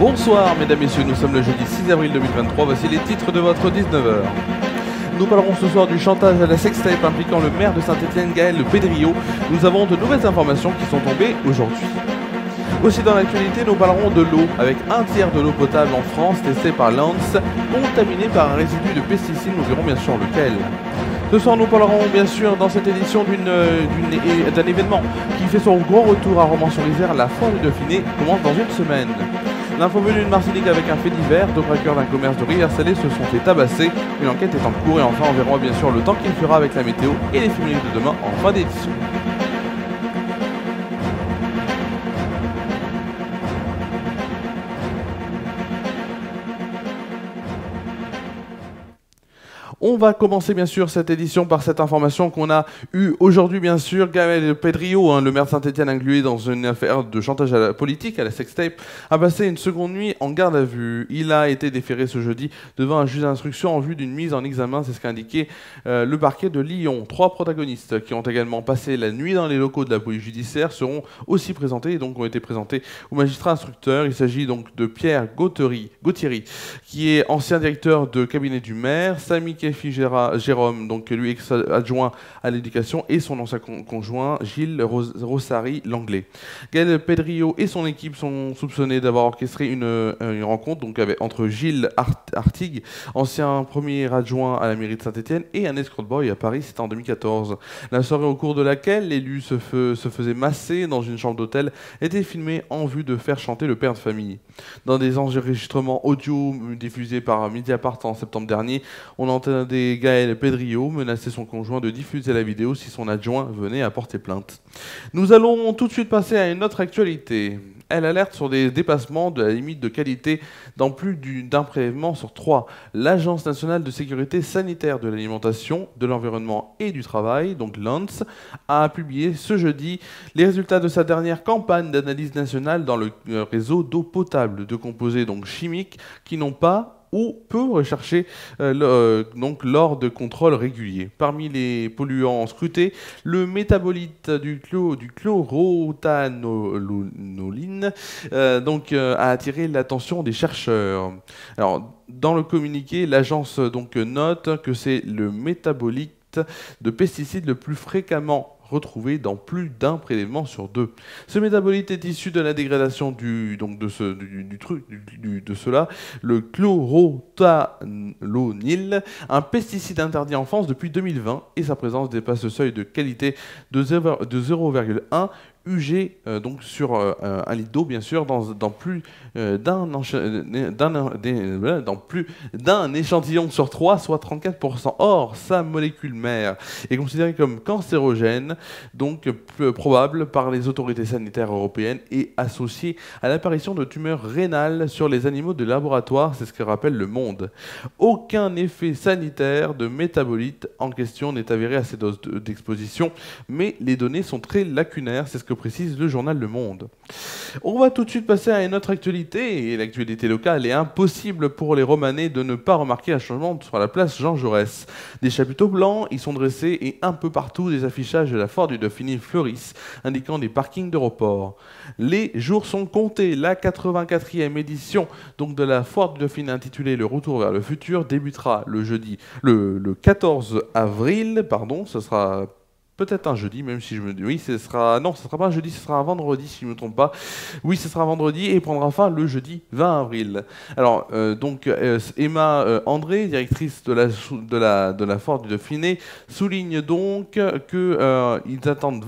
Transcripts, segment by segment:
Bonsoir mesdames et messieurs, nous sommes le jeudi 6 avril 2023, voici les titres de votre 19h. Nous parlerons ce soir du chantage à la sextape impliquant le maire de Saint-Étienne, Gaël Pedrillo. Nous avons de nouvelles informations qui sont tombées aujourd'hui. Aussi dans l'actualité, nous parlerons de l'eau, avec un tiers de l'eau potable en France testée par Lens, contaminée par un résidu de pesticides, nous verrons bien sûr lequel. Ce soir, nous parlerons bien sûr dans cette édition d'un événement qui fait son grand retour à Romans-sur-Isère. La foire du Dauphiné commence dans une semaine. L'info venue de Martinique avec un fait divers, deux braqueurs d'un commerce de Rivière-Salée se sont fait tabasser. Une enquête est en cours et enfin on verra bien sûr le temps qu'il fera avec la météo et les féminines de demain en fin d'édition. On va commencer bien sûr cette édition par cette information qu'on a eue aujourd'hui bien sûr. Gaël Pedrillo, le maire de Saint-Étienne inclus dans une affaire de chantage à la politique, à la sextape, a passé une seconde nuit en garde à vue. Il a été déféré ce jeudi devant un juge d'instruction en vue d'une mise en examen, c'est ce qu'a indiqué le parquet de Lyon. 3 protagonistes qui ont également passé la nuit dans les locaux de la police judiciaire seront aussi présentés et donc ont été présentés au magistrat instructeur. Il s'agit donc de Pierre Gauthieri, qui est ancien directeur de cabinet du maire, Samy Jérôme, donc lui ex-adjoint à l'éducation, et son ancien conjoint Gilles Rossary Langlais. Gaël Pedrillo et son équipe sont soupçonnés d'avoir orchestré une rencontre donc entre Gilles Artigue, ancien premier adjoint à la mairie de Saint-Étienne, et un escort boy à Paris, c'était en 2014. La soirée au cours de laquelle l'élu se faisait masser dans une chambre d'hôtel était filmée en vue de faire chanter le père de famille. Dans des enregistrements audio diffusés par Mediapart en septembre dernier, on entendait Gaël Pedrillo menacer son conjoint de diffuser la vidéo si son adjoint venait à porter plainte. Nous allons tout de suite passer à une autre actualité. Elle alerte sur des dépassements de la limite de qualité dans plus d'un prélèvement sur 3. L'Agence nationale de sécurité sanitaire de l'alimentation, de l'environnement et du travail, donc l'ANSE, a publié ce jeudi les résultats de sa dernière campagne d'analyse nationale dans le réseau d'eau potable de composés donc chimiques qui n'ont pas ou peu recherché donc lors de contrôles réguliers. Parmi les polluants scrutés, le métabolite du chlorotanoline a attiré l'attention des chercheurs. Alors, dans le communiqué, l'agence donc note que c'est le métabolite de pesticides le plus fréquemment retrouvé dans plus d'un prélèvement sur 2. Ce métabolite est issu de la dégradation de cela, le chlorothalonil, un pesticide interdit en France depuis 2020 et sa présence dépasse le seuil de qualité de 0,1 UG donc sur 1 litre d'eau bien sûr dans plus d'un échantillon sur 3, soit 34%. Or, sa molécule mère est considérée comme cancérogène, donc probable par les autorités sanitaires européennes et associée à l'apparition de tumeurs rénales sur les animaux de laboratoire, c'est ce que rappelle Le Monde. Aucun effet sanitaire de métabolite en question n'est avéré à ces doses d'exposition, mais les données sont très lacunaires, c'est ce que précise le journal Le Monde. On va tout de suite passer à une autre actualité, et l'actualité locale est impossible pour les Romanais de ne pas remarquer un changement sur la place Jean Jaurès. Des chapiteaux blancs y sont dressés et un peu partout des affichages de la foire du Dauphiné fleurissent, indiquant des parkings d'aéroports. Les jours sont comptés. La 84e édition donc de la foire du Dauphiné intitulée Le Retour vers le futur débutera le jeudi, le 14 avril, ce sera peut-être un jeudi, même si je me dis... Oui, ce sera pas un jeudi, ce sera un vendredi, si je ne me trompe pas. Oui, ce sera un vendredi et prendra fin le jeudi 20 avril. Alors, Emma André, directrice de la foire du Dauphiné, souligne donc qu'ils attendent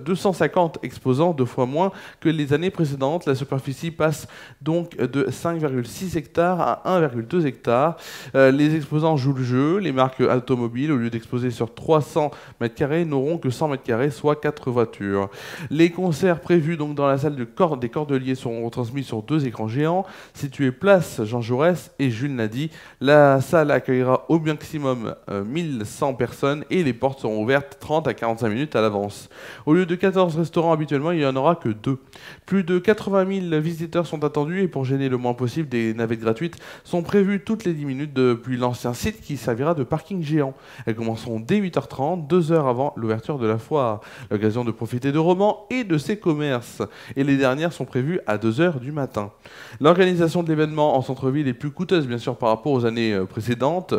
250 exposants, 2 fois moins que les années précédentes. La superficie passe donc de 5,6 hectares à 1,2 hectares. Les exposants jouent le jeu. Les marques automobiles, au lieu d'exposer sur 300 m², n'auront que 100 m², soit 4 voitures. Les concerts prévus donc dans la salle des Cordeliers seront retransmis sur 2 écrans géants, situés place Jean Jaurès et Jules Nady. La salle accueillera au maximum 1100 personnes et les portes seront ouvertes 30 à 45 minutes à l'avance. Au lieu de 14 restaurants habituellement, il n'y en aura que 2. Plus de 80 000 visiteurs sont attendus et pour gêner le moins possible, des navettes gratuites sont prévues toutes les 10 minutes depuis l'ancien site qui servira de parking géant. Elles commenceront dès 8h30, 2 heures avant l'ouverture l'ouverture de la foire. L'occasion de profiter de Romans et de ses commerces. Et les dernières sont prévues à 2 h du matin. L'organisation de l'événement en centre-ville est plus coûteuse, bien sûr, par rapport aux années précédentes.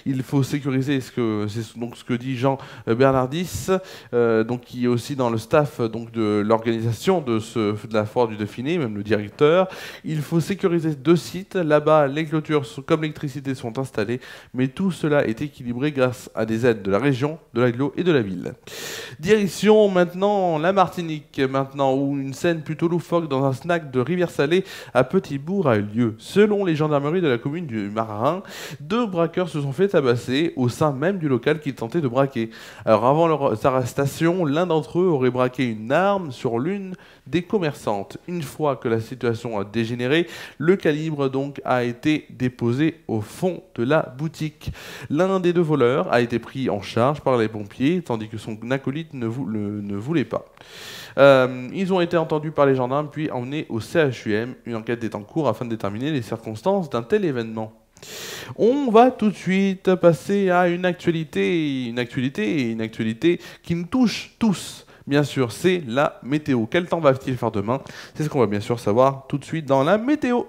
Il faut sécuriser c'est ce que dit Jean Bernardis, donc, qui est aussi dans le staff donc, de l'organisation de la foire du Dauphiné, même le directeur. Il faut sécuriser 2 sites. Là-bas, les clôtures comme l'électricité sont installées, mais tout cela est équilibré grâce à des aides de la région, de l'agglo et de la ville. Direction maintenant la Martinique, où une scène plutôt loufoque dans un snack de Rivière-Salée à Petit-Bourg a eu lieu. Selon les gendarmeries de la commune du Marin, 2 braqueurs se sont fait tabasser au sein même du local qu'ils tentaient de braquer. Alors avant leur arrestation, l'un d'entre eux aurait braqué une arme sur l'une des commerçantes. Une fois que la situation a dégénéré, le calibre donc a été déposé au fond de la boutique. L'un des 2 voleurs a été pris en charge par les pompiers, tandis que son acolyte ne voulait pas. Ils ont été entendus par les gendarmes, puis emmenés au CHUM. Une enquête est en cours afin de déterminer les circonstances d'un tel événement. On va tout de suite passer à une actualité qui nous touche tous. Bien sûr, c'est la météo. Quel temps va-t-il faire demain? C'est ce qu'on va bien sûr savoir tout de suite dans la météo.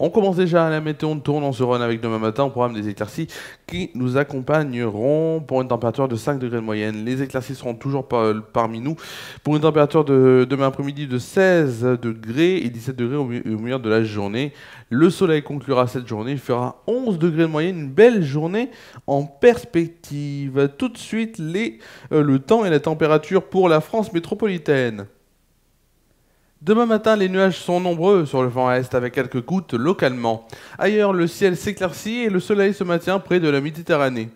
On commence déjà à la météo, on tourne, on se run avec demain matin au programme des éclaircies qui nous accompagneront pour une température de 5 degrés de moyenne. Les éclaircies seront toujours parmi nous pour une température de demain après-midi de 16 degrés et 17 degrés au milieu de la journée. Le soleil conclura cette journée, il fera 11 degrés de moyenne, une belle journée en perspective. Tout de suite, le temps et la température pour la France métropolitaine. Demain matin, les nuages sont nombreux sur le vent est avec quelques gouttes localement. Ailleurs, le ciel s'éclaircit et le soleil se maintient près de la Méditerranée.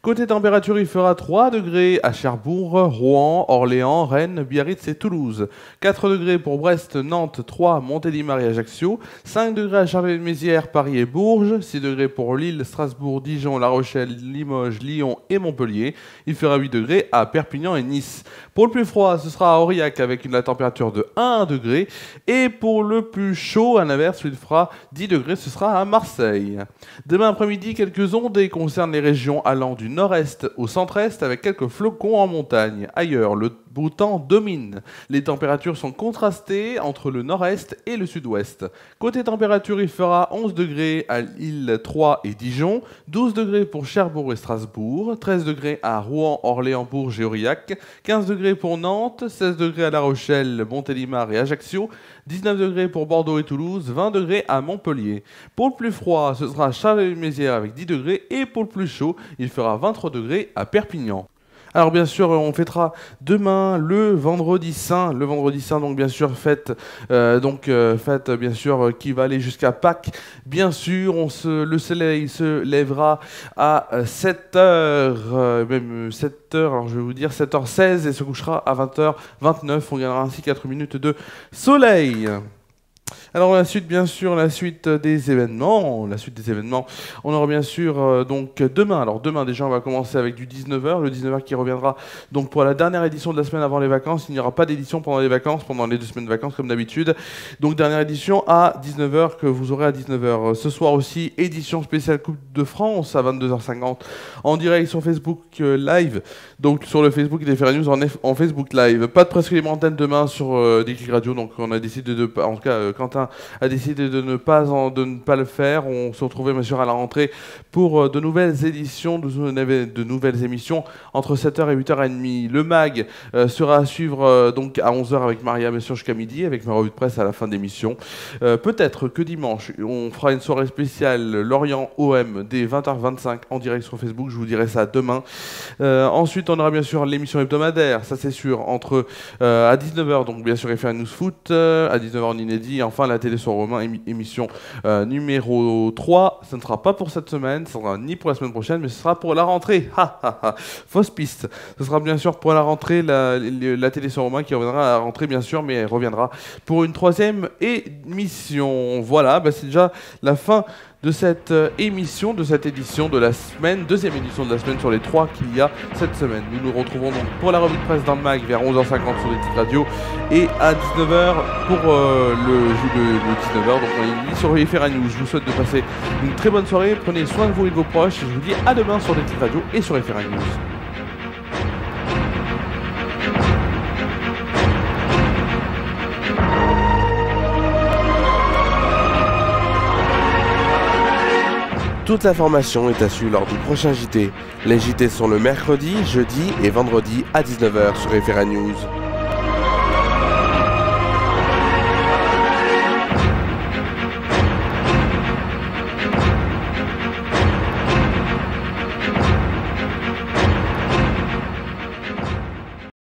Côté température, il fera 3 degrés à Cherbourg, Rouen, Orléans, Rennes, Biarritz et Toulouse. 4 degrés pour Brest, Nantes, Troyes, Montélimar et Ajaccio. 5 degrés à Charleville-Mézières, Paris et Bourges. 6 degrés pour Lille, Strasbourg, Dijon, La Rochelle, Limoges, Lyon et Montpellier. Il fera 8 degrés à Perpignan et Nice. Pour le plus froid, ce sera à Aurillac avec la température de 1 degré. Et pour le plus chaud, à l'inverse, il fera 10 degrés, ce sera à Marseille. Demain après-midi, quelques ondées concernent les régions allant du nord-est au centre-est avec quelques flocons en montagne. Ailleurs, le beau temps domine. Les températures sont contrastées entre le nord-est et le sud-ouest. Côté température, il fera 11 degrés à Lille, Troyes et Dijon, 12 degrés pour Cherbourg et Strasbourg, 13 degrés à Rouen, Orléans, Bourges et Aurillac, 15 degrés pour Nantes, 16 degrés à La Rochelle, Montélimar et Ajaccio, 19 degrés pour Bordeaux et Toulouse, 20 degrés à Montpellier. Pour le plus froid, ce sera Charleville-Mézières avec 10 degrés et pour le plus chaud, il fera 23 degrés à Perpignan. Alors bien sûr, on fêtera demain le vendredi saint. Le vendredi saint, donc bien sûr, fête bien sûr qui va aller jusqu'à Pâques. Bien sûr, le soleil se lèvera à 7h, même 7h, alors je vais vous dire 7h16 et se couchera à 20h29. On gagnera ainsi 4 minutes de soleil. Alors la suite des événements, on aura bien sûr donc demain. Alors demain déjà on va commencer avec du 19h, le 19h qui reviendra donc pour la dernière édition de la semaine avant les vacances. Il n'y aura pas d'édition pendant les vacances, pendant les 2 semaines de vacances comme d'habitude. Donc dernière édition à 19h que vous aurez à 19h. Ce soir aussi, édition spéciale Coupe de France à 22h50 en direct sur Facebook Live. Donc sur le Facebook des Ferrari News en Facebook Live. Pas de presse antenne demain sur Déclic Radio, donc on a décidé de, en tout cas Quentin a décidé de ne pas le faire. On se retrouvait bien sûr à la rentrée pour de nouvelles éditions, de nouvelles émissions entre 7h et 8h30. Le MAG sera à suivre donc à 11h avec Maria bien sûr jusqu'à midi, avec ma revue de presse à la fin de l'émission. Peut-être que dimanche, on fera une soirée spéciale Lorient OM dès 20h25 en direct sur Facebook. Je vous dirai ça demain. Ensuite, on aura bien sûr l'émission hebdomadaire, ça c'est sûr, à 19h, donc bien sûr FR News Foot, à 19h en inédit, et enfin la télé sur Romain, émission numéro 3. Ce ne sera pas pour cette semaine, ce ne sera ni pour la semaine prochaine, mais ce sera pour la rentrée. Fausse piste. Ce sera bien sûr pour la rentrée, la télé sur Romain qui reviendra à la rentrée bien sûr, mais elle reviendra pour une 3e émission. Voilà, c'est déjà la fin de cette émission, de cette édition de la semaine, deuxième édition de la semaine sur les 3 qu'il y a cette semaine. Nous nous retrouvons donc pour la revue de presse dans le mag vers 11h50 sur les titres radio et à 19h pour le 19h, donc on est sur FR News. Je vous souhaite de passer une très bonne soirée, prenez soin de vous et de vos proches. Je vous dis à demain sur les titres radio et sur FR News. Toute l'information est à suivre lors du prochain JT. Les JT sont le mercredi, jeudi et vendredi à 19h sur FR News.